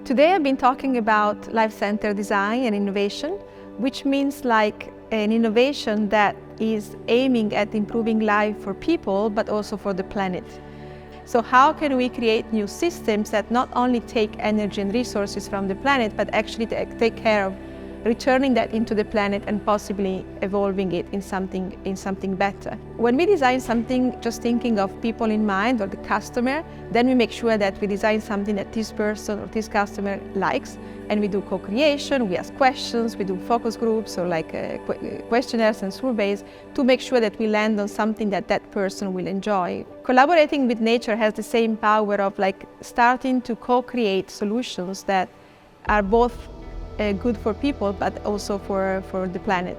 Today I've been talking about life-centered design and innovation, which means like an innovation that is aiming at improving life for people, but also for the planet. So how can we create new systems that not only take energy and resources from the planet, but actually take care of returning that into the planet and possibly evolving it in something better. When we design something just thinking of people in mind or the customer, then we make sure that we design something that this person or this customer likes, and we do co-creation, we ask questions, we do focus groups or like questionnaires and surveys to make sure that we land on something that that person will enjoy. Collaborating with nature has the same power of like starting to co-create solutions that are both good for people, but also for the planet.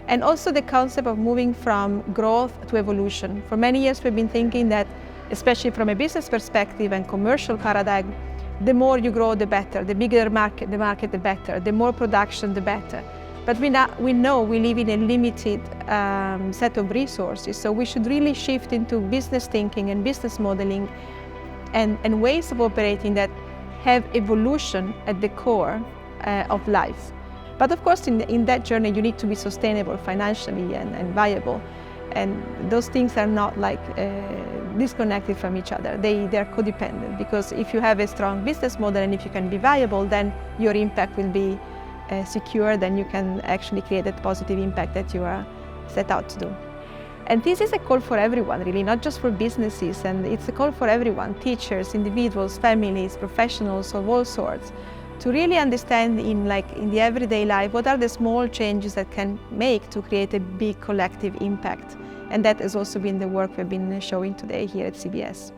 And also the concept of moving from growth to evolution. For many years we've been thinking that, especially from a business perspective and commercial paradigm, the more you grow, the better. The bigger the market, the better. The more production, the better. But we know we live in a limited set of resources, so we should really shift into business thinking and business modeling and ways of operating that have evolution at the core of life. But of course, in that journey, you need to be sustainable financially and viable. And those things are not like disconnected from each other. They are codependent, because if you have a strong business model and if you can be viable, then your impact will be secure, then you can actually create that positive impact that you are set out to do. And this is a call for everyone, really, not just for businesses, and it's a call for everyone, teachers, individuals, families, professionals of all sorts, to really understand in the everyday life what are the small changes that can make to create a big collective impact. And that has also been the work we've been showing today here at CBS.